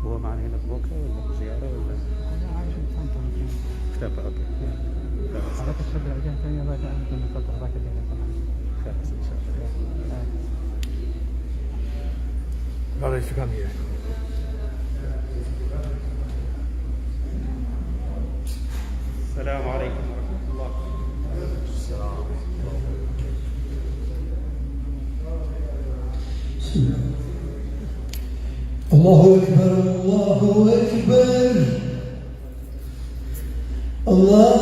هو معنا هنا في بوكا ولا زيارة ولا؟ أنا عايش في طنطا. في طنطا، أوكي. حضرتك الشهر الجاي ثانية بعد أن من فترة ذاك الليلة طبعا. خلاص إن شاء الله. Well, if you come here. السلام عليكم ورحمة الله. الله أكبر الله أكبر الله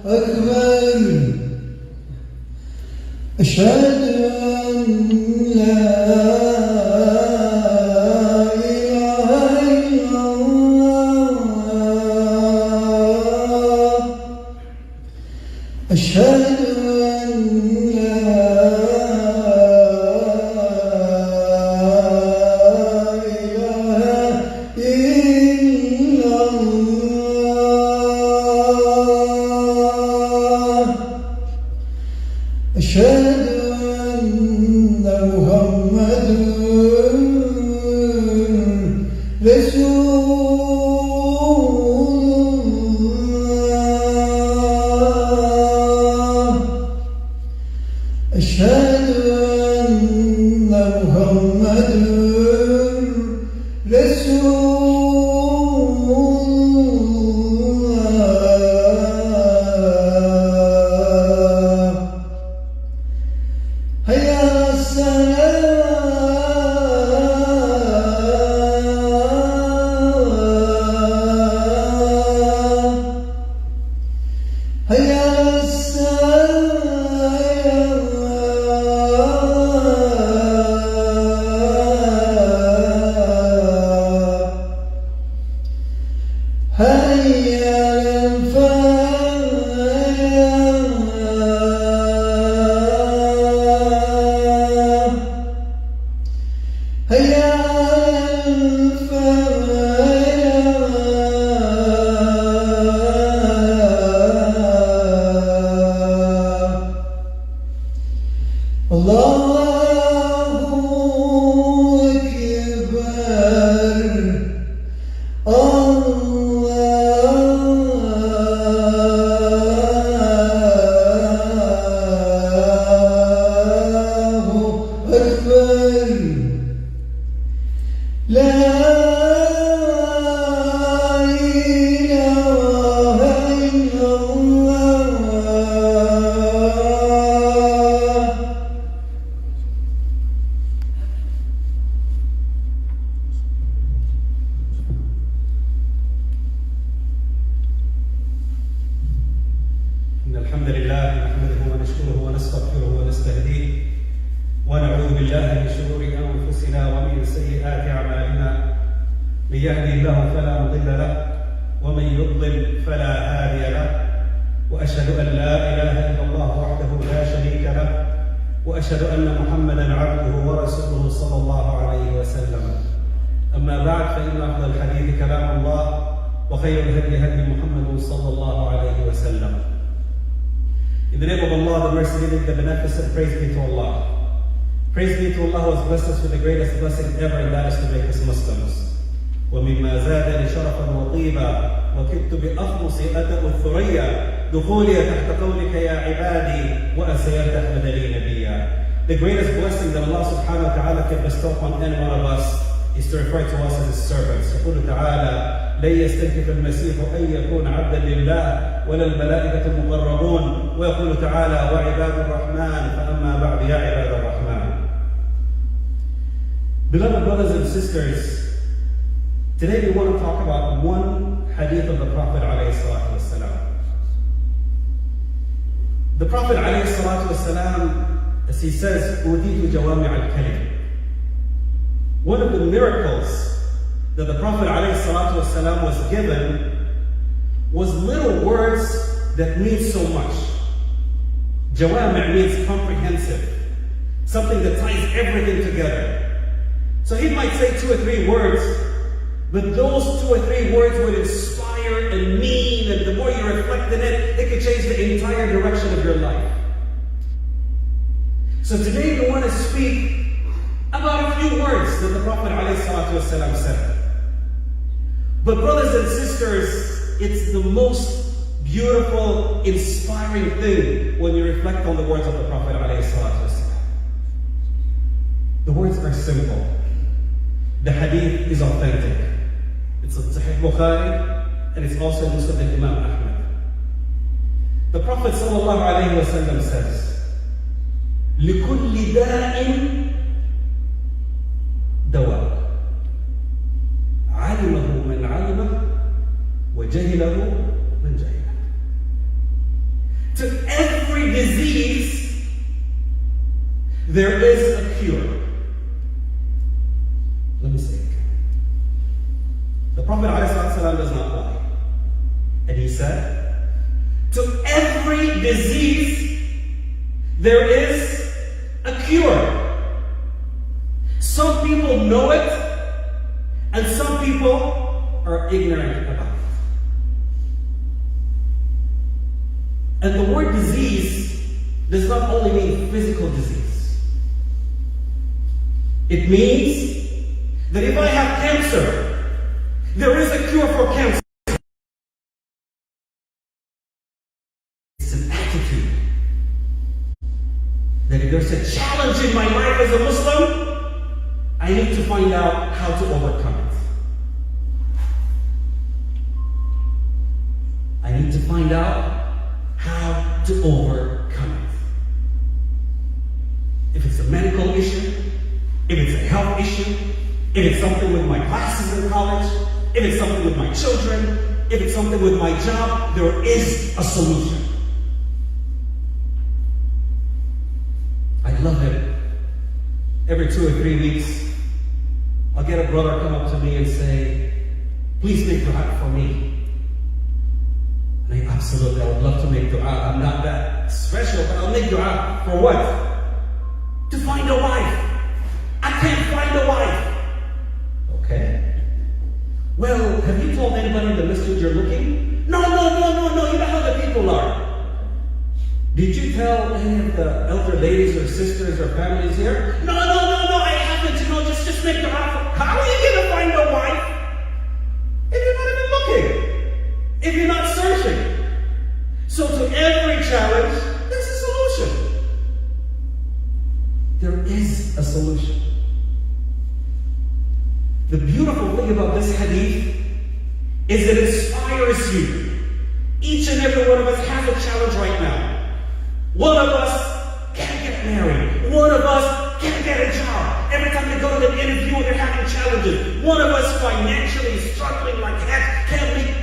أكبر أشهد أن لا إله إلا الله أشهد أن لا إله إلا الله أشهد أن محمد رسول الله أشهد أن محمد رسول الله هيا على السلام هيا على السلام هيا على الفلاح هيا على الفلاح الله أكبر الله أكبر لا إله إلا الله إن الحمد لله نحمده ونشكره ونستغفره ونستهديه ونعوذ بالله من شرور أنفسنا ومن سيئات أعمالنا من يهدي الله فلا مضل له ومن يضلل فلا هادي له وأشهد أن لا إله إلا الله وحده لا شريك له وأشهد أن محمدا عبده ورسوله صلى الله عليه وسلم أما بعد فإن أفضل الحديث كلام الله وخير الهدي هدي محمد صلى الله عليه وسلم. In the name of Allah, the Merciful, the Beneficent, praise be to Allah. Praise be to Allah who has blessed us with the greatest blessing ever, and that is to make us Muslims. ومما زادني شرفا وطيبا وكدت بأخمص أتأ الثريا دخولي تحت قولك يا عبادي وأسيرت أحمد لي نبيا. The greatest blessing that Allah subhanahu wa ta'ala can bestow upon any one of us is to refer to us as His servants. يقول تعالى لن يستنكف المسيح أن يكون عبدا لله ولا الملائكة المقربون ويقول تعالى وعباد الرحمن فأما بعد يا عباد الرحمن. Beloved brothers and sisters, today we want to talk about one hadith of the Prophet ﷺ. The Prophet ﷺ, as he says, أُوتِيتُ جَوَامِعَ الْكَلِمِ. One of the miracles that the Prophet ﷺ was given was little words that means so much. Jawami' means comprehensive. Something that ties everything together. So he might say 2 or 3 words, but those 2 or 3 words would inspire and mean, and the more you reflect in it, it could change the entire direction of your life. So today we want to speak about a few words that the Prophet ﷺ said. But brothers and sisters, it's the most beautiful, inspiring thing when you reflect on the words of the Prophet ﷺ. The words are simple. The hadith is authentic. It's in Sahih Bukhari and it's also in Musnad Imam Ahmad. The Prophet ﷺ says, لِكُلِّ دَاءٍ دَوَاءٌ عَلِمَهُ مَنْ عَلِمَهُ وَجَهِلَهُ مَنْ جَهِلَهُ. To every disease, there is a cure. Let me say it again. The Prophet ﷺ does not lie. And he said, to every disease, there is a cure. Some people know it, and some people are ignorant about it. And the word disease does not only mean physical disease. It means that if I have cancer, there is a cure for cancer. It's an attitude. That if there's a challenge in my life as a Muslim, I need to find out how to overcome it. I need to find out how to overcome it. If it's a medical issue, if it's a health issue, if it's something with my classes in college, if it's something with my children, if it's something with my job, there is a solution. I love it. Every 2 or 3 weeks, I'll get a brother come up to me and say, please make dua for me. And I absolutely, I would love to make dua. I'm not that special, but I'll make dua for what? To find a wife. I can't find a wife. Okay. Well, have you told anybody in the masjid you're looking? No. You know how the people are. Did you tell any of the elder ladies or sisters or families here? No, I haven't. Just make dua. How are you going to find a wife if you're not even looking? If you're not searching? So to every challenge, there's a solution. There is a solution. The beautiful thing about this hadith is it inspires you. Each and every one of us has a challenge right now. One of us can't get married. One of us can't get a job. Every time they go to the interview, they're having challenges. One of us financially struggling like heck, can't make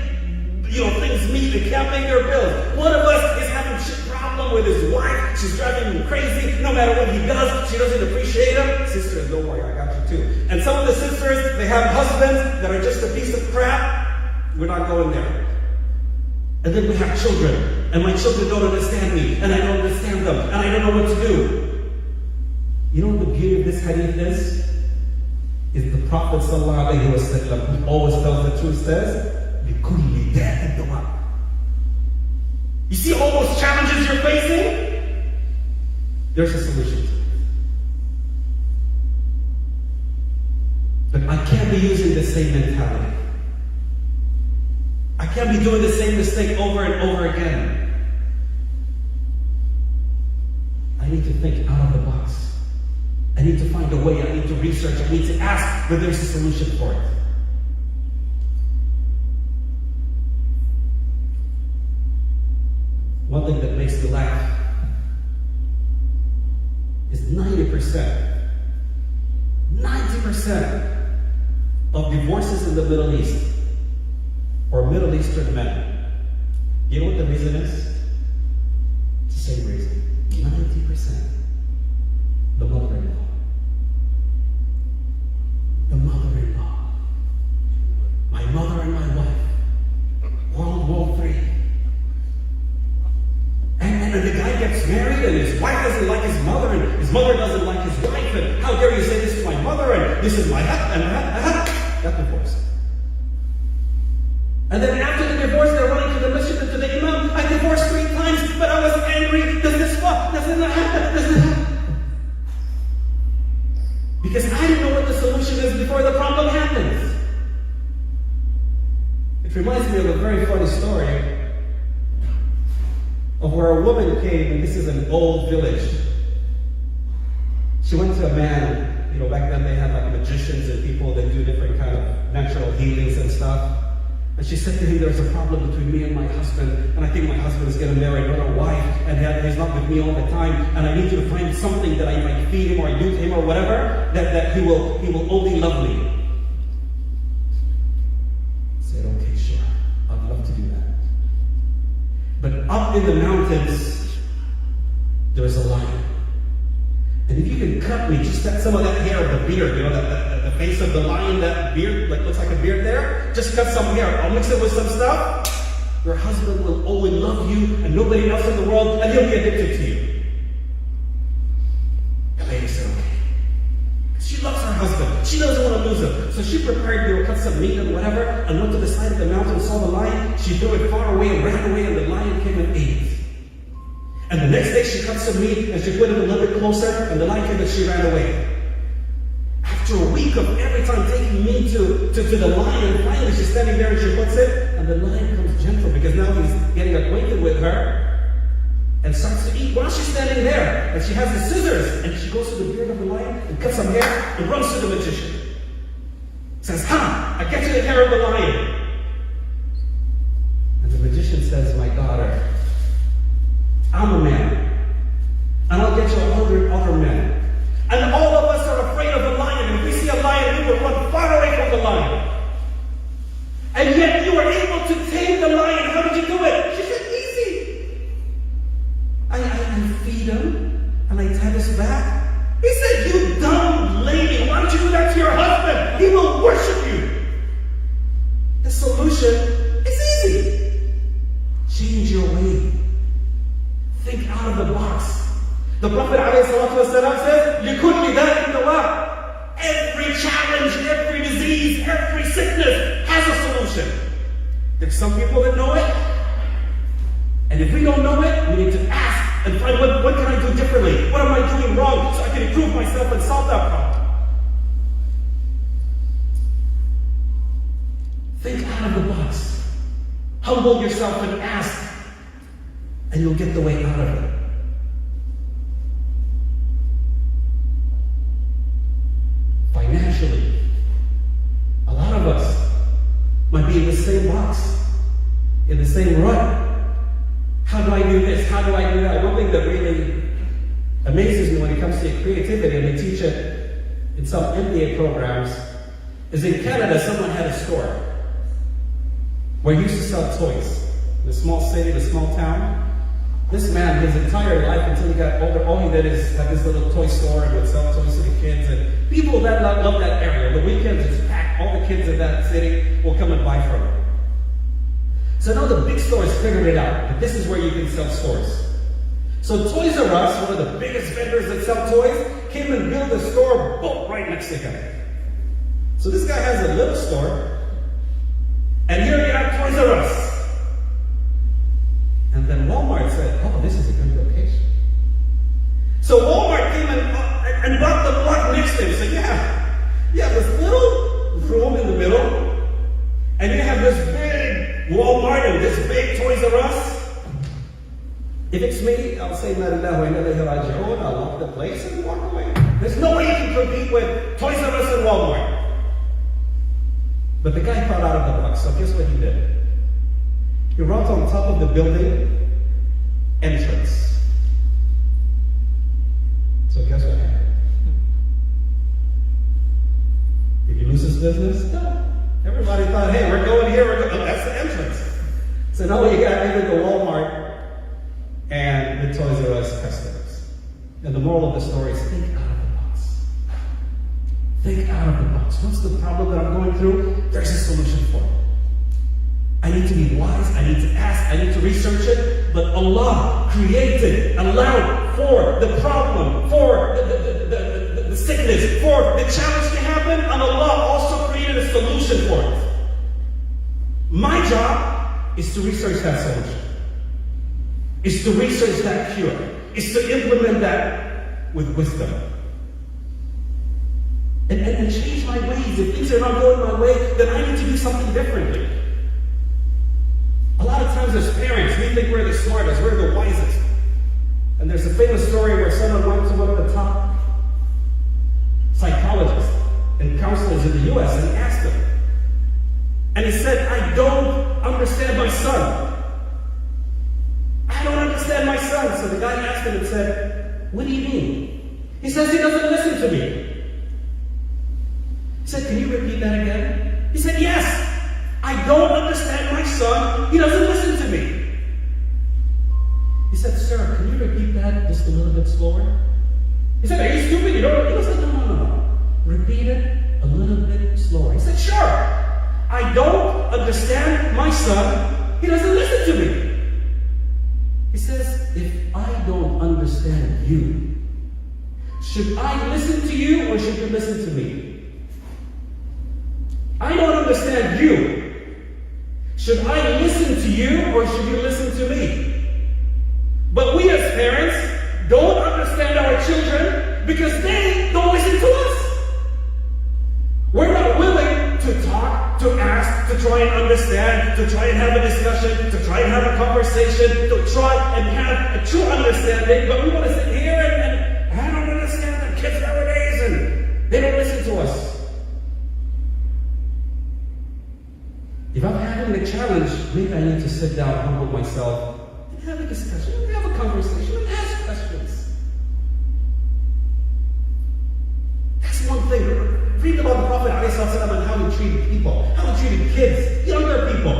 things meet, they can't pay their bills. One of us is having a problem with his wife. She's driving him crazy. No matter what he does, she doesn't appreciate him. Sisters, don't worry, I got you too. And some of the sisters, they have husbands that are just a piece of crap. We're not going there. And then we have children, and my children don't understand me, and I don't understand them, and I don't know what to do. You know what the beauty of this hadith is? Is the Prophet ﷺ, who always tells the truth, says, لِكُلِّ دَاءٍ دَوَاءٌ. You see all those challenges you're facing? There's a solution to it. But I can't be using the same mentality. I can't be doing the same mistake over and over again. I need to think out of the box. I need to find a way. I need to research. I need to ask, but there's a solution for it. One thing that makes me laugh is 90% of divorces in the Middle East or Middle Eastern men. You know what the reason is? It's the same reason. 90%. The mother-in-law. The mother-in-law. My mother and my wife. World War III. married and his wife doesn't like his mother and his mother doesn't like his wife, and how dare you say this is my mother and this is my husband, got divorced. And then after the divorce, they're running to the masjid and to the imam. I divorced 3 times, but I was angry. Does this fuck? Doesn't that happen? Doesn't that happen? Because I didn't know what the solution is before the problem happens. It reminds me of a very funny story of where a woman came, and this is an old village. She went to a man, back then they had like magicians and people that do different kind of natural healings and stuff. And she said to him, there's a problem between me and my husband, and I think my husband is going to marry another wife, and he's not with me all the time, and I need you to find something that I might feed him or do to him or whatever, that he will only love me. I said, okay, sure, I'd love to do that. But up in the mountains, there's a lion. And if you can cut me, just cut some of that hair of the beard, the face of the lion, that beard, like looks like a beard there, just cut some hair. I'll mix it with some stuff. Your husband will always love you and nobody else in the world, and he'll be addicted to you. The lady said, okay. She loves her husband. She doesn't want to lose him. So she prepared, cut some meat and whatever, and went to the side of the mountain, saw the lion. She threw it far away and ran away, and the lion came and ate it. And the next day she cut some meat and she put it a little bit closer, and the lion came and she ran away. After a week of every time taking meat to the lion, finally she's standing there and she puts it, and the lion comes gentle because now he's getting acquainted with her and starts to eat while she's standing there. And she has the scissors and she goes to the beard of the lion and cuts some hair and runs to the magician. Says, I get you the hair of the lion. And the magician says, my daughter, I'm a man, and I'll get you 100 other men. And all of us are afraid of a lion. If we see a lion, we will run far away from the lion. And yet you were able to tame the lion. How did you do it? She said, easy. I feed him, and I tie his back. He said, you dumb lady, why don't you do that to your husband? He will worship you. The solution is easy. Change your way. Think out of the box. The Prophet ﷺ says, لِكُلِّ دَاءٍ دَوَاءٍ. Every challenge, every disease, every sickness has a solution. There's some people that know it. And if we don't know it, we need to ask and find what can I do differently? What am I doing wrong so I can improve myself and solve that problem? Think out of the box. Humble yourself and ask. And you'll get the way out of it. Financially, a lot of us might be in the same box, in the same rut. How do I do this? How do I do that? One thing that really amazes me when it comes to creativity, and they teach it in some MBA programs, is in Canada, someone had a store where he used to sell toys. In a small city, in a small town. This man, his entire life until he got older, all he did is have this little toy store and would sell toys to the kids. And people that love that area, the weekends it's packed. All the kids in that city will come and buy from him. So now the big stores figured it out, that this is where you can sell stores. So Toys R Us, one of the biggest vendors that sell toys, came and built a store right next to him. So this guy has a little store, and here you have Toys R Us. And then Walmart said, oh, this is a good location. So Walmart came and bought the block next to him. So you have this little room in the middle, and you have this big Walmart and this big Toys R Us. If it's me, I'll say, I'll lock the place and walk away. There's no way you can compete with Toys R Us and Walmart. But the guy thought out of the box, so guess what he did? He wrote on top of the building, entrance. So guess what happened? Did he lose his business? No. Everybody thought, hey, we're going here, that's the entrance. So now you got even the Walmart and the Toys R Us customers. And the moral of the story is think out of the box. Think out of the box. What's the problem that I'm going through? There's a solution for it. I need to be wise, I need to ask, I need to research it, but Allah created, allowed for the problem, for the sickness, for the challenge to happen, and Allah also created a solution for it. My job is to research that solution, is to research that cure, is to implement that with wisdom. And change my ways. If things are not going my way, then I need to do something differently. A lot of times as parents, we think we're the smartest, we're the wisest. And there's a famous story where someone went to one of the top psychologists and counselors in the US and he asked him. And he said, I don't understand my son. I don't understand my son. So the guy asked him and said, what do you mean? He says, he doesn't listen to me. He said, can you repeat that again? He said, yes, I don't understand my son. He doesn't listen to me. He said, sir, can you repeat that just a little bit slower? He said, are you stupid? You don't? He said, no. Repeat it a little bit slower. He said, sure. I don't understand my son. He doesn't listen to me. He says, if I don't understand you, should I listen to you or should you listen to me? I don't understand you. Should I listen to you or should you listen to me? But we as parents don't understand our children because they don't listen to us. We're not willing to talk, to ask, to try and understand, to try and have a discussion, to try and have a conversation, to try and have a true understanding, but we want to sit here and I don't understand the kids nowadays and they don't listen to us. If I'm having a challenge, maybe I need to sit down, humble myself, and have a discussion, and have a conversation, and ask questions. That's one thing. Read about the Prophet ﷺ and how he treated people, how he treated kids, younger people.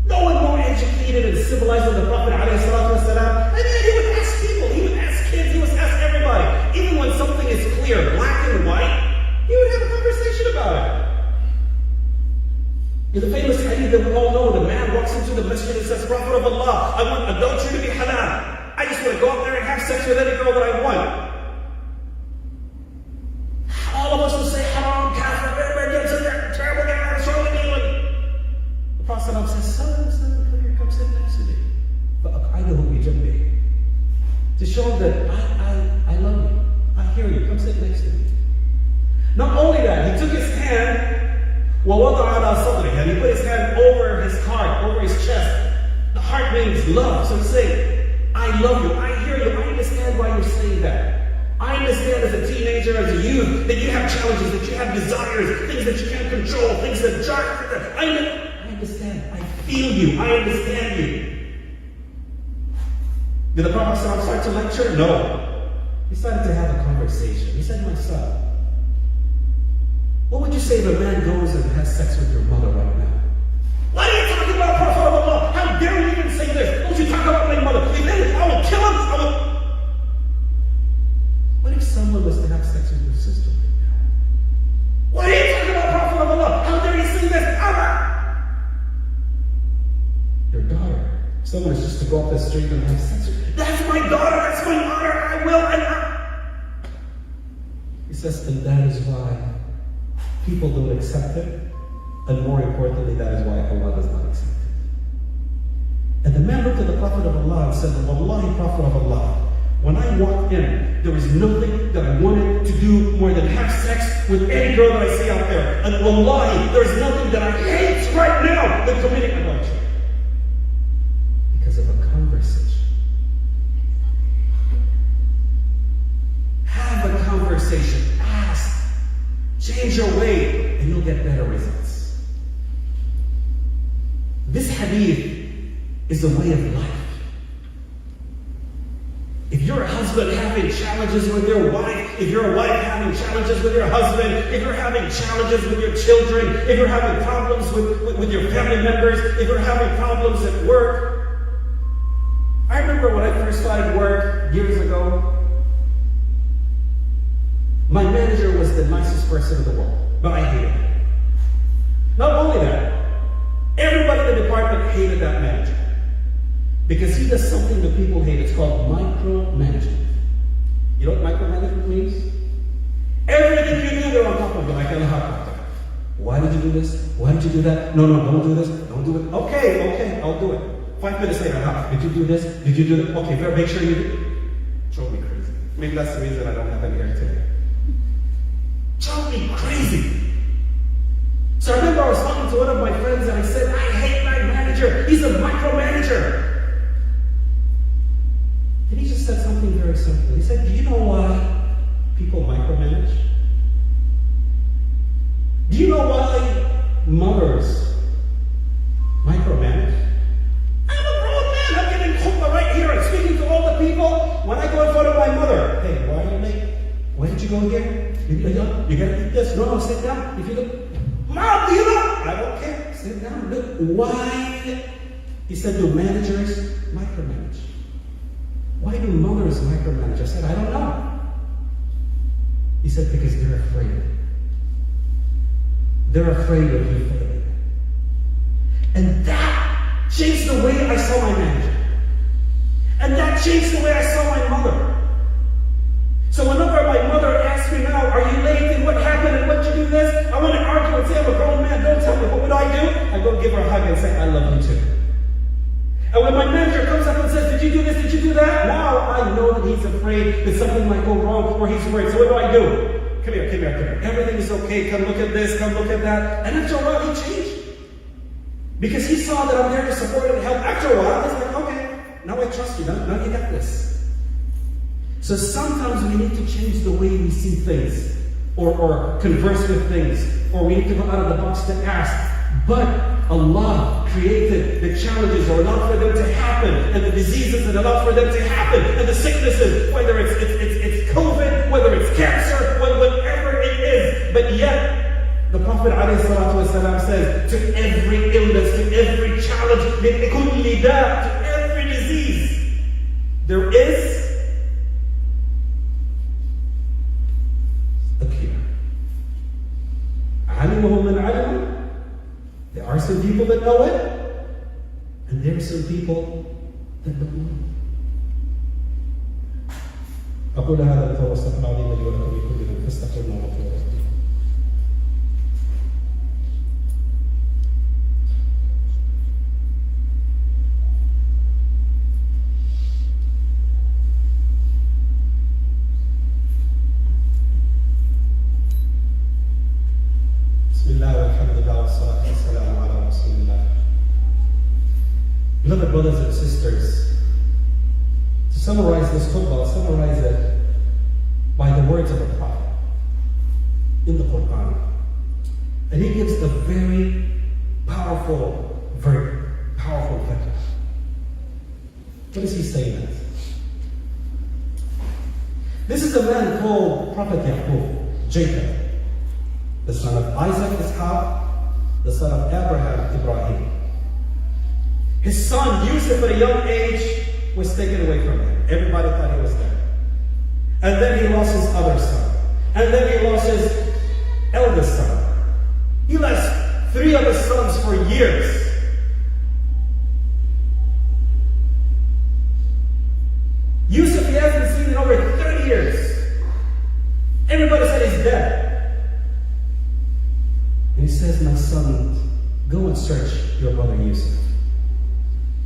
No one more educated and civilized than the Prophet ﷺ. I mean, he would ask people, he would ask kids, he would ask everybody. Even when something is clear, black and white, he would have a conversation about it. In the famous hadith that we all know, the man walks into the masjid and says, Prophet of Allah, I want adultery to be halal. I just want to go out there and have sex with any girl that I want. All of us will say, haram, kafir, terrible guy, what's wrong with you? The Prophet says, son, come here, come sit next to me. To show him that I love you. I hear you, come sit next to me. Not only that, he took his hand, وَوَضَعَ عَلَى صَدْرِهِ, and he put his hand over his heart, over his chest. The heart means love. So he's saying, I love you, I hear you, I understand why you're saying that. I understand as a teenager, as a youth, that you have challenges, that you have desires, things that you can't control, things that jar. I understand. I feel you. I understand you. Did the Prophet start to lecture? No. He started to have a conversation. He said, my son, what would you say if a man goes and has sex with your mother right now? What are you talking about, Prophet of Allah? How dare you even say this? Don't you talk about my mother? If then I will kill him. What if someone was to have sex with your sister right now? What are you talking about, Prophet of Allah? How dare you say this? Your daughter. Someone is just to go up the street and have sex with her. That's my daughter. That's my honor. I will. He says, and that is why people don't accept it, and more importantly, that is why Allah does not accept it. And the man looked at the Prophet of Allah and said, Wallahi, Prophet of Allah, when I walked in, there was nothing that I wanted to do more than have sex with any girl that I see out there. And Wallahi, there is nothing that I hate right now than committing adultery. Because of a conversation. Have a conversation. Ask. Change your way, and you'll get better results. This hadith is a way of life. If you're a husband having challenges with your wife, if you're a wife having challenges with your husband, if you're having challenges with your children, if you're having problems with your family members, if you're having problems at work. I remember when I first started work years ago, my manager was the nicest person in the world, but I hated him. Not only that, everybody in the department hated that manager. Because he does something that people hate. It's called micromanagement. You know what micromanagement means? Everything you do, they're on top of it, like a helicopter. Why did you do this? Why did you do that? No, don't do this. Don't do it. Okay, I'll do it. 5 minutes later, did you do this? Did you do that? Okay, make sure you do it. Drove me crazy. Maybe that's the reason I don't have any hair today. Drove me crazy. So I remember I was talking to one of my friends and I said, I hate my manager. He's a micromanager. And he just said something very simple. He said, do you know why people micromanage? Do you know why mothers micromanage? I'm a grown man. I'm getting khutbah right here and speaking to all the people. When I go in front of my mother, hey, why are you late? Why did you go here? You gotta eat this. No, sit down. If you look, Mom, do you know? I don't care. Sit down. Look, why? He said, do managers micromanage? Why do mothers micromanage? I said, I don't know. He said, because they're afraid. They're afraid of you failing. And that changed the way I saw my manager. And that changed the way I saw my mother. So whenever my mother asks me now, are you late and what happened and what you do this? I want to argue and say, I'm a grown man, don't tell me. What would I do? I go give her a hug and say, I love you too. And when my manager comes up and says, did you do this, did you do that? Now I know that he's afraid that something might go wrong or he's worried. So what do? Come here. Everything is okay. Come look at this, come look at that. And after a while, he changed. Because he saw that I'm there to support and help. After a while, he's like, okay, now I trust you. Now you got this. So sometimes we need to change the way we see things or converse with things, or we need to go out of the box to ask. But Allah created the challenges or allowed for them to happen, and the diseases that allowed for them to happen, and the sicknesses, whether it's COVID, whether it's cancer, whatever it is. But yet, the Prophet ﷺ says, to every illness, to every challenge, to every disease, there is a cure. There are some people that know it, and there are some people that don't know. أقول هذا وأستغفر الله العظيم لي ولكم بكل ذنب فاستغفروه إنه غفور رحيم. Beloved brothers and sisters, to summarize this khutbah, I'll summarize it by the words of a prophet in the Quran. And he gives a very powerful fatwa. What is he saying that? This is a man called Prophet Yaqub, Jacob, the son of Isaac, Ishaq, the son of Abraham, Ibrahim. His son Yusuf at a young age was taken away from him. Everybody thought he was dead. And then he lost his other son. And then he lost his eldest son. He lost 3 of his sons for years. Yusuf he hasn't seen in over 30 years. Everybody said he's dead. And he says, my son, go and search your brother Yusuf.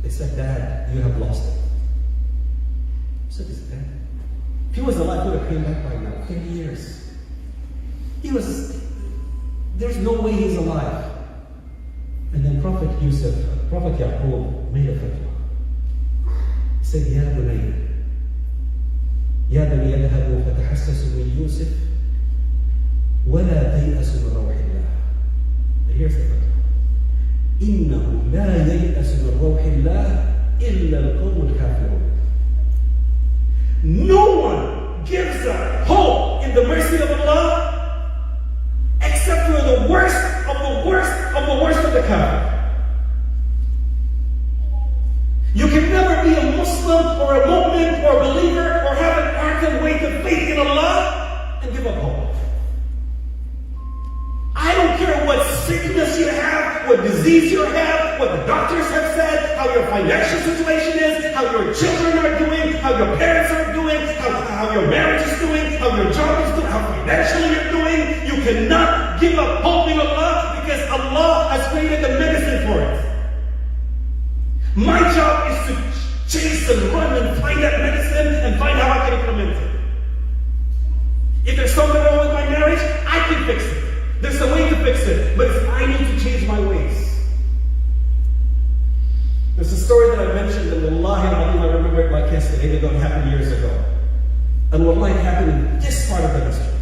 They said, Dad, you have lost him. He said, he's dead. If he was alive, he would have came back by now. 30 years. There's no way he's alive. And then Prophet Yaqub made a fatwa. He said, Ya bunayya idhabu fatahassasu min Yusuf wa la tay'asu min rawhillah. But here's the fatwa. إنه لا ييأس من روح الله إلا القوم الكافرون. No one gives up hope in the mercy of Allah except for the worst of the worst of the worst of the kafir. You can never be a Muslim or a mu'min or a believer or have an active way to faith in Allah and give up hope. I don't care what sickness you have, what disease you have, what the doctors have said, how your financial situation is. how your parents are doing, how your marriage is doing, how your job is doing, how financially you're doing. You cannot give up hope in Allah because Allah has created the medicine for it. My job is to chase and run and find that medicine and find how I can implement it. If there's something wrong with my marriage, I can fix it. There's a way to fix it, but I need to change my ways. There's a story that I mentioned, and wallahi I remember it like yesterday, even though it happened years ago. And wallahi it happened in this part of the history,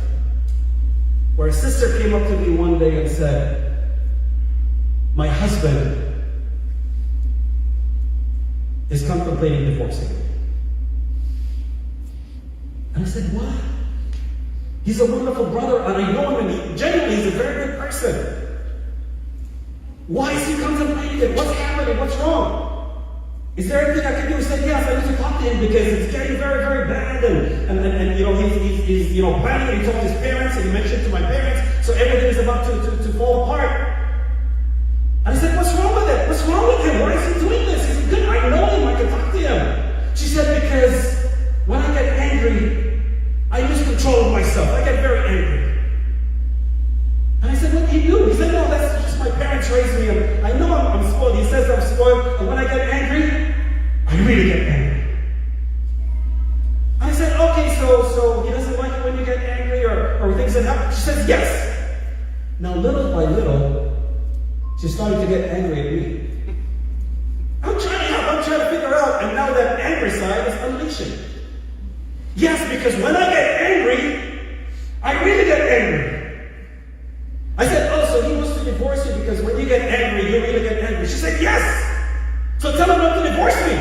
where a sister came up to me one day and said, my husband is contemplating divorcing me. And I said, what? He's a wonderful brother, and I know him, and he genuinely is a very good person. Why is he contemplating it? What's happening? What's wrong? Is there anything I can do? He said, yes, I need to talk to him because it's getting very, very bad. And you know, he's planning, and he told his parents, and he mentioned to my parents, so everything is about to fall apart. And I said, what's wrong with it? What's wrong with him? Why is he doing this? He's good. I know him. I can talk to him. She said, because when I get angry, I lose control of myself. I get very angry. And I said, what do you do? He said, no, that's just my parents raised me. I know I'm spoiled. He says I'm spoiled. And when I get angry, I really get angry. I said, okay, so he doesn't like it when you get angry or things that happen? She says, yes. Now, little by little, she started to get angry at me. I'm trying to help. I'm trying to figure out. And now that angry side is unleashing. Yes, because when I get angry, I really get angry. I said, oh, so he wants to divorce you because when you get angry, you really get angry. She said, yes. So tell him not to divorce me.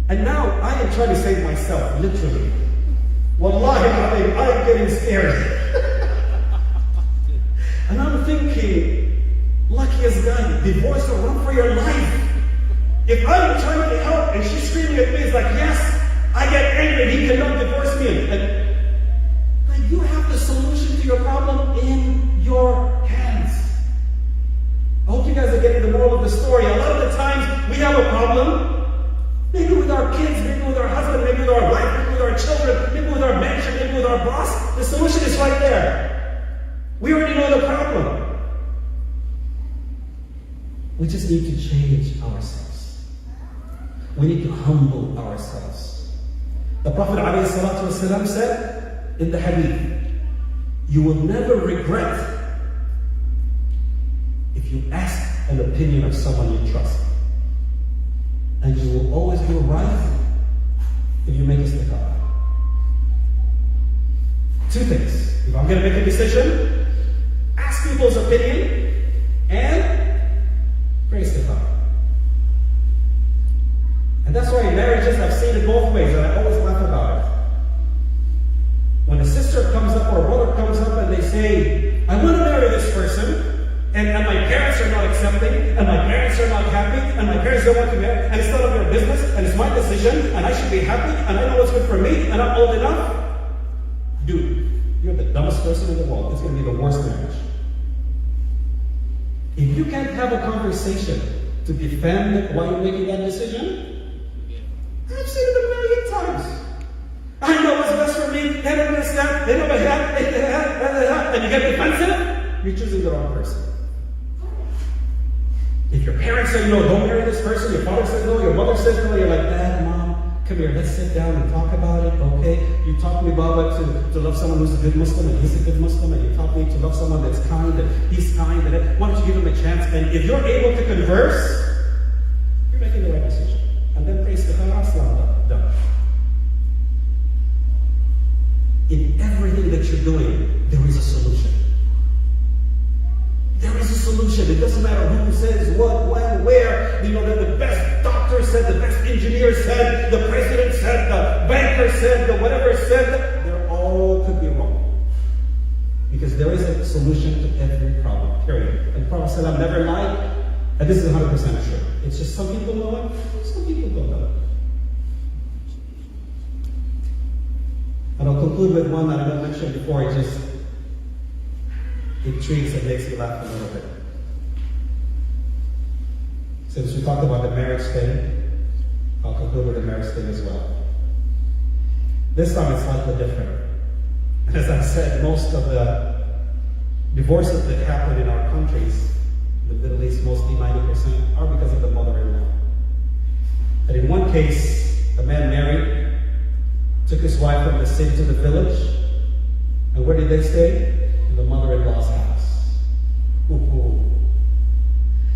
And now I am trying to save myself, literally. Wallahi, I'm getting scared. And I'm thinking, luckiest guy, divorce or run for your life. If I'm trying to help and she's screaming at me, it's like, yes, I get angry, he cannot divorce me. And you have the solution to your problem in your hands. I hope you guys are getting the moral of the story. A lot of the times we have a problem, maybe with our kids, maybe with our husband, maybe with our wife, maybe with our children, maybe with our manager, maybe with our boss. The solution is right there. We already know the problem. We just need to change ourselves. We need to humble ourselves. The Prophet ﷺ said in the hadith, you will never regret if you ask an opinion of someone you trust. And you will always do right if you make a istikhara. Two things. If I'm going to make a decision, ask people's opinion and pray istikhara. And that's why in marriages I've seen it both ways, and I always laugh about it. When a sister comes up or a brother comes up and they say, I want to marry this person, and my parents are not accepting, and my parents are not happy, and my parents don't want to marry, and it's none of their business, and it's my decision, and I should be happy, and I know what's good for me, and I'm old enough. Dude, you're the dumbest person in the world. It's going to be the worst marriage. If you can't have a conversation to defend why you're making that decision, I've seen it a million times. I know what's best for me, they don't understand, they know what and you get defensive, you're choosing the wrong person. If your parents say no, don't marry this person, your father says no, your mother says no, you're like, Dad, Mom, come here, let's sit down and talk about it, okay? You taught me, Baba, to love someone who's a good Muslim, and he's a good Muslim, and you taught me to love someone that's kind, and he's kind, and why don't you give him a chance? And if you're able to converse, you're making the right decision. And then praise the Quran, done. In everything that you're doing, there is a solution. There is a solution. It doesn't matter who says what, when, where. You know, the best doctor said, the best engineer said, the president said, the banker said, the whatever said. They all could be wrong. Because there is a solution to every problem, period. And Prophet ﷺ never lied. And this is 100% sure. It's just some people know it, some people don't know it. And I'll conclude with one that I mentioned before. It just intrigues and makes me laugh a little bit. Since we talked about the marriage thing, I'll I'll conclude with the marriage thing as well. This time it's slightly different. And as I said, most of the divorces that happen in our countries, the Middle East, mostly 90%, are because of the mother-in-law. And in one case, a man married, took his wife from the city to the village, and where did they stay? In the mother-in-law's house. Ooh.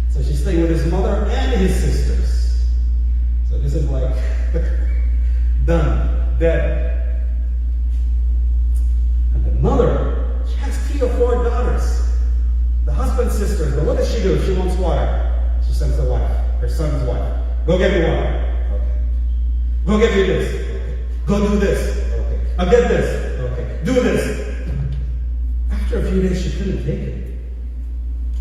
So she's staying with his mother and his sisters. So this is like, done, dead. And the mother, she has 3 or 4 daughters. The husband's sisters, but what does she do if she wants water? She sends the wife, her son's wife. Go get me water. Okay. Go get me this. Okay. Go do this. Okay. I'll get this. Okay. Do this. After a few days, she couldn't take it.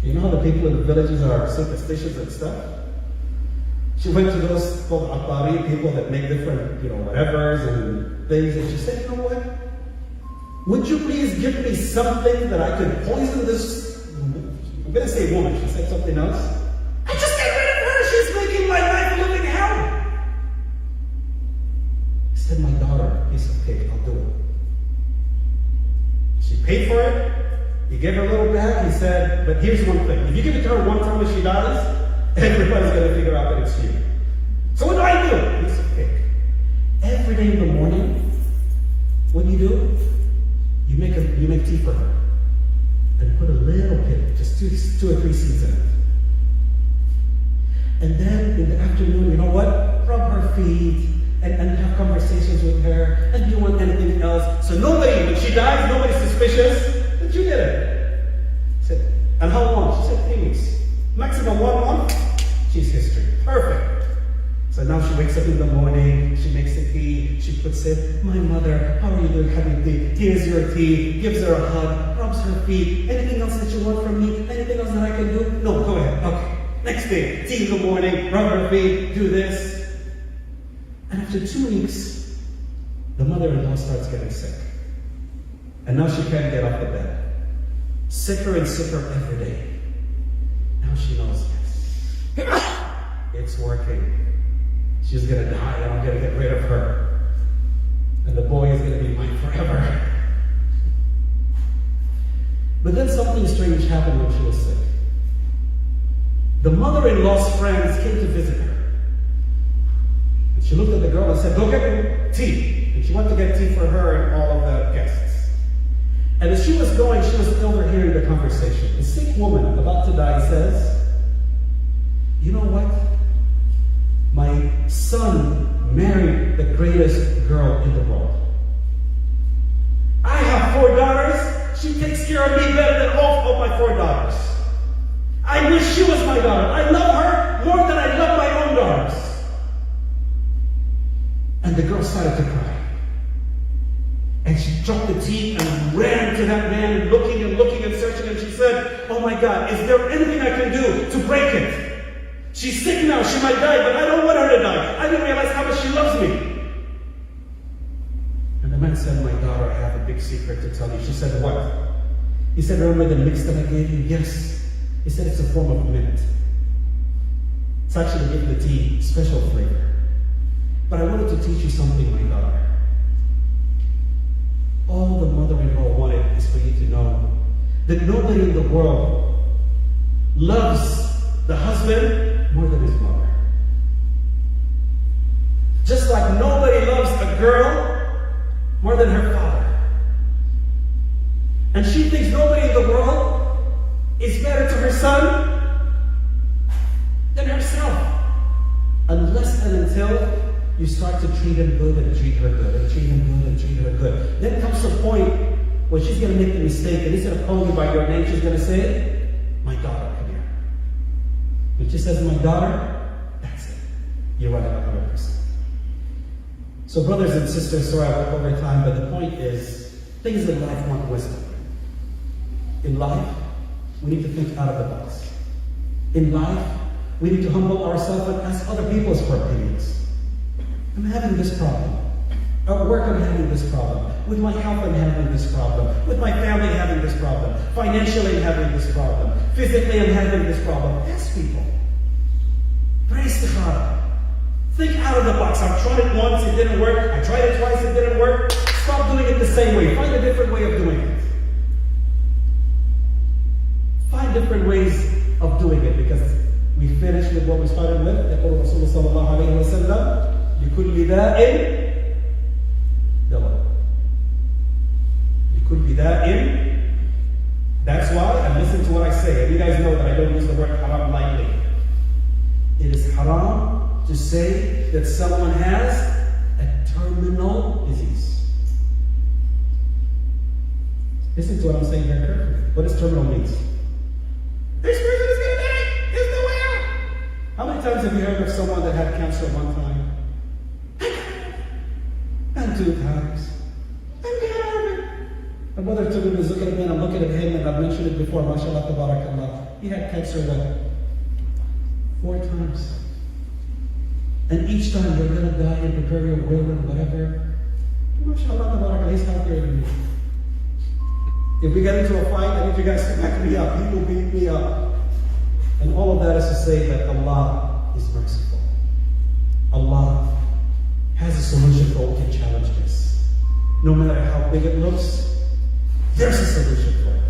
You know how the people in the villages are superstitious and stuff? She went to those called Akbari, people that make different, whatevers and things, and she said, you know what? Would you please give me something that I could poison this, I'm going to say woman, she said something else. I just get rid of her, she's making my life a living hell. He said, my daughter, piece of cake, I'll do it. She paid for it. He gave her a little bag. He said, but here's one thing. If you give it to her one time when she dies, everybody's going to figure out that it's you. So what do I do? Piece of cake. Every day in the morning, what do? You make tea for her. And put a little bit, just 2 or 3 seeds in it. And then in the afternoon, you know what? Rub her feet and have conversations with her and do anything else. So nobody, when she dies, nobody's suspicious. But you did it. I said, and how long? She said 3 weeks. Maximum 1 month, she's history. Perfect. So now she wakes up in the morning, she makes the tea, she puts it, my mother, how are you doing having tea? Here's your tea, gives her a hug, rubs her feet. Anything else that you want from me? Anything else that I can do? No, go ahead. Okay. Next day, tea in the morning, rub her feet, do this. And after 2 weeks, the mother-in-law starts getting sick. And now she can't get off the bed. Sicker and sicker every day. Now she knows, yes, it's working. She's going to die and I'm going to get rid of her. And the boy is going to be mine forever. But then something strange happened when she was sick. The mother-in-law's friends came to visit her. And she looked at the girl and said, go get me tea. And she went to get tea for her and all of the guests. And as she was going, she was overhearing the conversation. The sick woman, about to die, says, you know what? My son married the greatest girl in the world. I have 4 daughters. She takes care of me better than all of my 4 daughters. I wish she was my daughter. I love her more than I love my own daughters. And the girl started to cry. And she dropped the tea and ran to that man, looking and searching, and she said, oh my God, is there anything I can do to break it? She's sick now, she might die, but I don't want her to die. I didn't realize how much she loves me. And the man said, my daughter, I have a big secret to tell you. She said, what? He said, remember the mix that I gave you? Yes. He said, it's a form of mint. It's actually giving the tea special flavor. But I wanted to teach you something, my daughter. All the mother-in-law wanted is for you to know that nobody in the world loves the husband more than his mother. Just like nobody loves a girl more than her father. And she thinks nobody in the world is better to her son than herself. Unless and until you start to treat him good and treat her good, and treat him good and treat her good. Then comes the point where she's going to make the mistake, and instead of calling you by your name, she's going to say, my daughter, come here. When she says, my daughter, that's it. You're right 100%. So brothers and sisters, sorry I went over time, but the point is, things in life want wisdom. In life, we need to think out of the box. In life, we need to humble ourselves and ask other people for opinions. I'm having this problem. At work, I'm having this problem. With my health, I'm having this problem. With my family, I'm having this problem. Financially, I'm having this problem. Physically, I'm having this problem. Ask people. Pray istikhara. Think out of the box. I've tried it once, it didn't work. I tried it twice, it didn't work. Stop doing it the same way. Find a different way of doing it. Find different ways of doing it, because we finished with what we started with. يقول الرسول صلى الله عليه وسلم لكل داء دواء. لكل داء. That's why, and listen to what I say, and you guys know that I don't use the word haram lightly. It is haram to say that someone has a terminal disease. Listen to what I'm saying very carefully. What does terminal mean? This person is going to die. There's no way out. How many times have you heard of someone that had cancer one time? And 2 times. I'm getting out of it. My brother took me, looking at me, and I'm looking at him, and I've mentioned it before, mashallah, tabarakallah. He had cancer what? 4 times. And each time you're going to die and prepare your will and whatever. Mashallah, tabarakallah, he's healthier than me. If we get into a fight, I need you guys to back me up. He will beat me up. And all of that is to say that Allah is merciful. Allah has a solution for all the challenges. No matter how big it looks, there's a solution for it.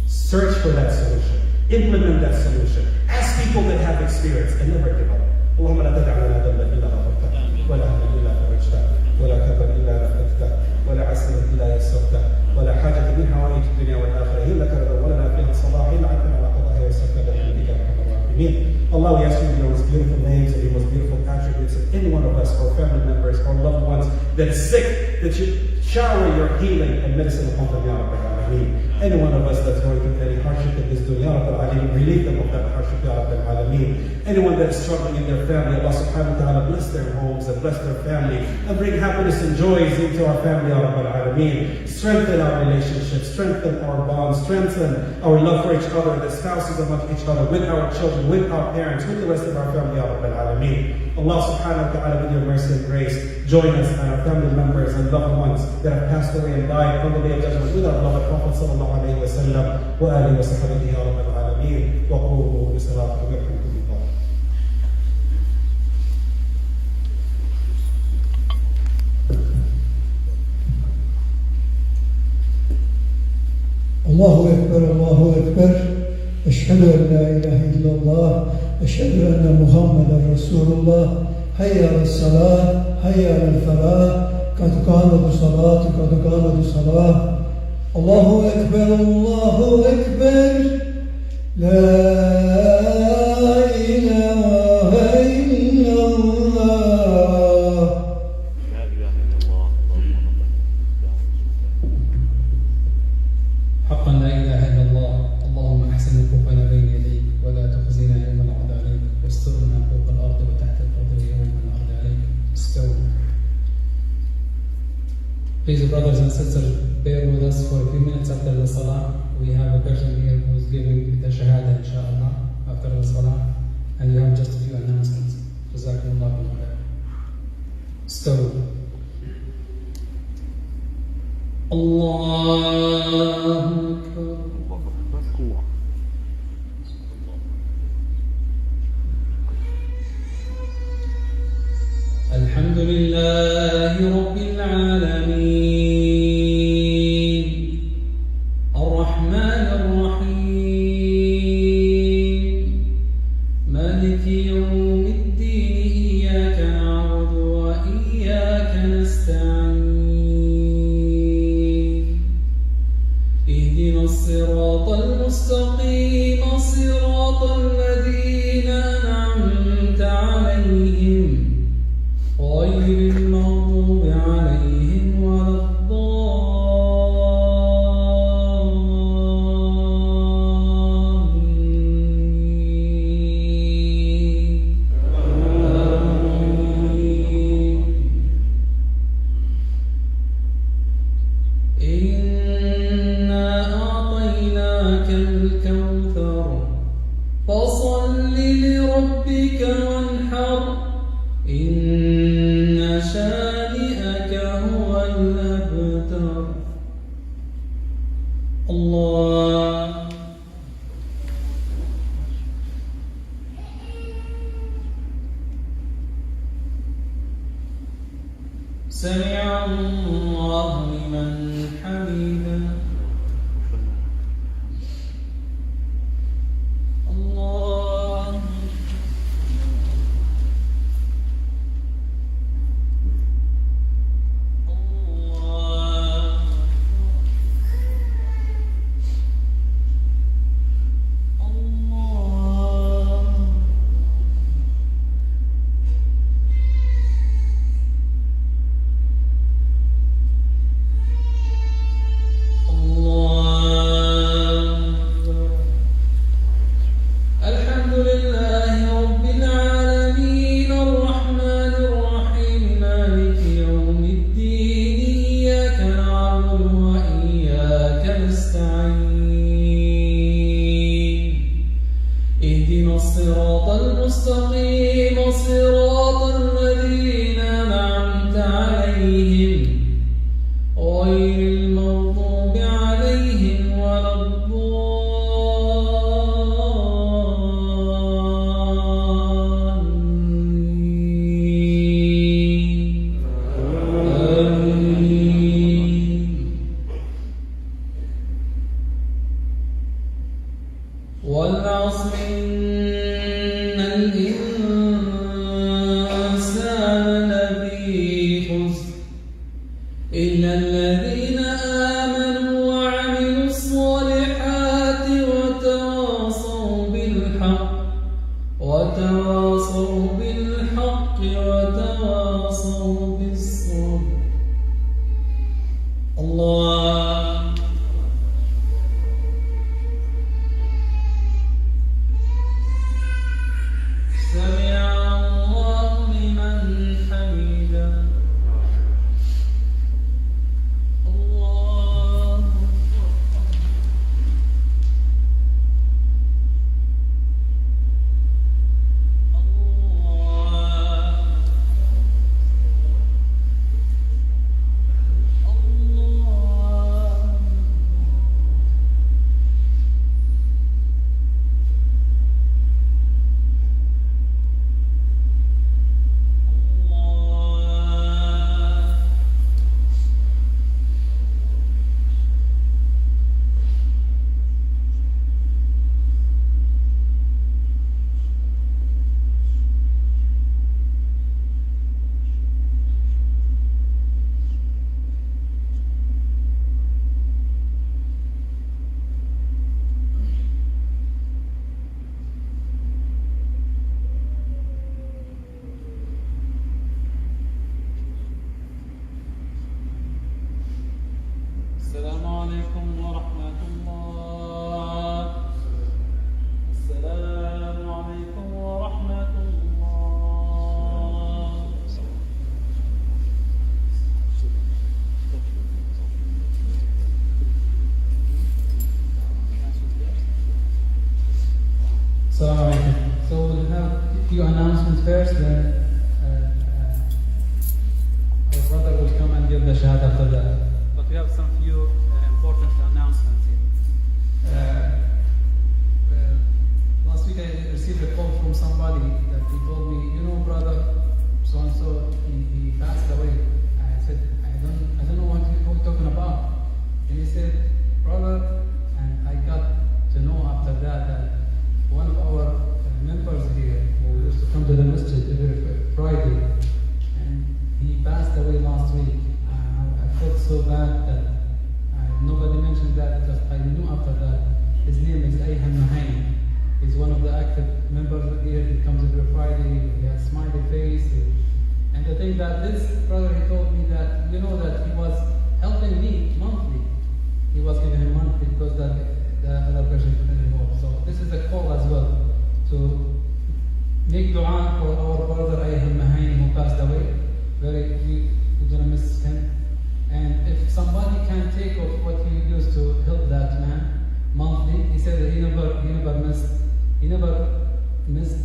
Search for that solution. Implement that solution. Ask people that have experience and never give up. اللهم لا تدع لنا ذنبا الا غفرته ولا هما الا فرجته ولا كربا الا نفذته ولا عسيرا الا يسرته ولا حاجه من حوائج الدنيا والاخره الا كرب ولنا فيها صلاح الا عنك على قضاها ويسرتها برحمتك يا ارحم الراحمين. Allah, we ask you the most beautiful names and the most beautiful attributes of any one of us, or family members, or loved ones that is sick, that you shower your healing and medicine upon them, Ya Rabbil Alameen. Any one of us that's going through any hardship in this dunya, Ya Rabbil Alameen, relieve them of that hardship, Ya Rabbil Alameen. Anyone that is struggling in their family, Allah subhanahu wa ta'ala bless their homes and bless their family and bring happiness and joys into our family, Ya Rabbil Alameen. Strengthen our relationships, strengthen our bonds, strengthen our love for each other, the spouses among each other, with our children, with our parents, with the rest of our family, Ya Rabbil Alameen. Allah subhanahu wa ta'ala, with your mercy and grace, join us and our family members and loved ones that have passed away and died on the day of judgment with our beloved Prophet sallallahu alayhi wa sallam wa alihi wa sahbihi, Ya Rabbil Alameen. Wa qumu bi salatikum yarhamkumullah. الله أكبر الله أكبر أشهد أن لا إله إلا الله أشهد أن محمدا رسول الله حي على الصلاة حي على الفلاح قد قامت الصلاة قد قامت الصلاة الله أكبر الله أكبر لا إله إلا الله. حقا لا إله إلا الله. اللهم أحسن وقوفنا بين يديك ولا تخزنا يوم العرض عليك واسترنا فوق الأرض وتحت الأرض يوم العرض عليك. استووا. Please, brothers and sisters, bear with us for a few minutes after the Salah. We have a person here who is giving the Shahada, inshallah, after the Salah. And you have just a few announcements. Jazakumullah khair. Stow. Allahu Akbar. الحمد لله رب العالمين الرحمن الرحيم مالك يوم الدين إياك نعبد وإياك نستعين اهدنا الصراط المستقيم صراط الذين أنعمت عليهم غير المغضوب عليهم ولا الضالين. آمين. إنا أعطيناك الكوثر فصل لربك وانحر إن شانئك هو الأبتر. الله سمع الله لمن حمده الله الصراط المستقيم صراط الذين أنعمت عليهم غير المغضوب عليهم ولا الضالين آمين. والعصر إن الإنسان لفي خسر إلا الذين آمنوا وعملوا الصالحات وتواصوا بالحق وتواصوا بالصبر. الله سمع الله لمن حمده الله السلام عليكم ورحمة الله. السلام عليكم ورحمة الله. Assalamu alaikum. So we'll have a few announcements first, then our brother will come and give the shahada after that. But we have some few important announcements here. Last week I received a call from somebody that he told me, you know, brother, so and so, he passed away. I said, I don't know what you're talking about. And he said, brother, and I got to know after that one of our members here who used to come to the masjid every Friday, and he passed away last week. I felt so bad that nobody mentioned that, because I knew after that. His name is Ayhan Mahain. He's one of the active members here. He comes every Friday. He has smiley face. And the thing that this brother, he told me that, you know, that he was helping me monthly. He was giving him monthly because the other person couldn't help. So this is a call as well to make dua for our brother Ayhan Mahain who passed away. We're gonna miss him. And if somebody can take off what he used to help that man monthly, he said that he never missed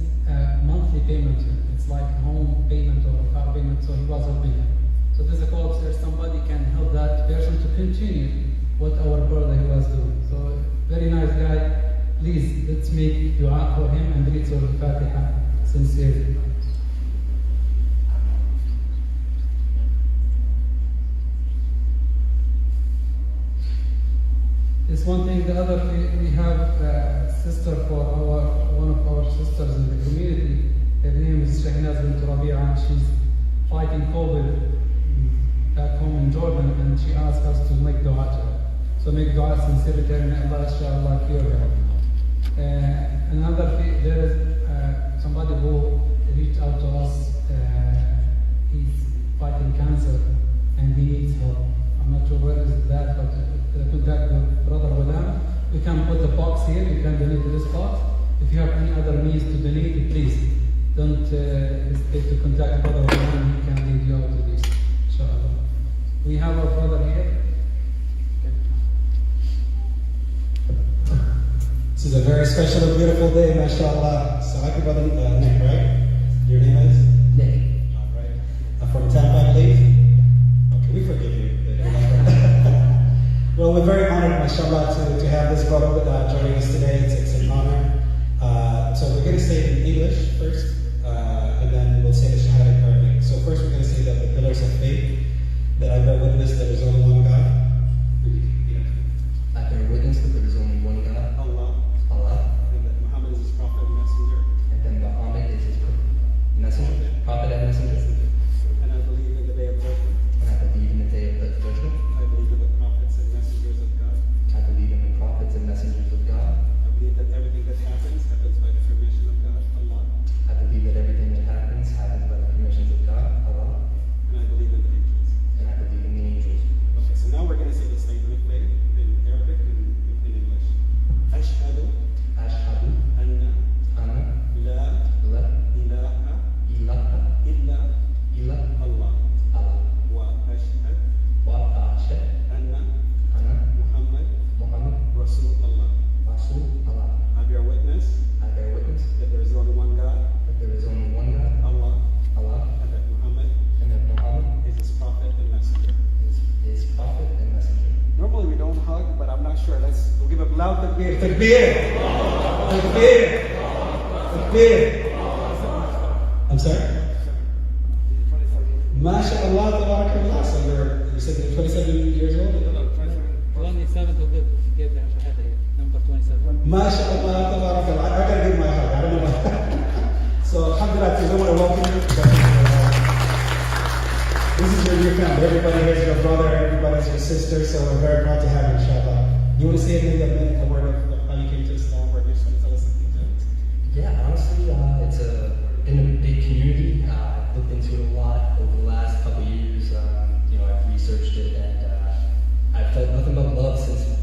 monthly payment. It's like home payment or car payment, so he was helping him. So there's a call if somebody can help that person to continue what our brother he was doing. So very nice guy. Please, let's make dua for him and read Surah Al-Fatiha sincerely. one thing. The other thing, we have a sister for one of our sisters in the community. Her name is Shahnaz bint Rabi'a. She's fighting COVID back home in Jordan, and she asked us to make dua to her. So make dua sincerely, and Allah inshallah cure her. Another thing, there is somebody who reached out to us. He's fighting cancer and he needs help. I'm not sure where is that, but contact the brother Ghulam. We can put the box here. You can donate to this box. If you have any other means to donate, please don't hesitate to contact brother Ghulam. He can lead you out to this. Inshallah. We have our brother here. This is a very special and beautiful day, mashallah. So happy brother Nick, right? Your name is? Nick. All right. From Tampa, I believe? Okay, we forgive you. Well, we're very honored, mashallah, to have this brother joining us today. It's an honor. So we're going to say it in English first, and then we'll say the Shahada in Arabic. So first we're going to say that the pillars of faith, that I bear witness that there is only one God. I bear witness that there is only one God, Allah. Allah, And that Muhammad is his prophet and messenger. and then Muhammad is his messenger, prophet and messenger. And I believe in the day of judgment. And I believe in the day of judgment. I believe in the prophets and messengers of God. I believe in the prophets and messengers of God. I believe that everything that happens by the permission of God, Allah. I believe that everything that happens by the permissions of God, Allah, And I believe in the angels. and I believe in the angels. Okay, so now we're going to say the statement later in Arabic and in English. Ashhadu Ashhadu anna anna la la ilaha ilaha illa illa Allah. Allah Wa ashhad wa ashhadu anna anna Muhammad Muhammad Rasul Allah. Rasul Allah. I bear witness I bear witness that there is only one God, that there is only one God, Allah, Allah, and that Muhammad and that Muhammad is his prophet and messenger. is his prophet and messenger. Normally we don't hug, but I'm not sure. We'll give a loud takbir. Takbir! Takbir! Takbir! I'm sorry? MashaAllah, tabarakallah. So you said you're 27 years old? 27 to give the Shahada here, number 27. MashaAllah, tabarakallah. I gotta give my hug. I don't know about So, alhamdulillah, I want to welcome you. This is your new family. Everybody here is your brother, everybody's your sister, so we're very proud to have you, inshallah. You want to say maybe a word of how you came to Islam, or just want to tell us something? Yeah, honestly, it's been a big community. I've looked into it a lot over the last couple of years. I've researched it, and I've felt nothing but love since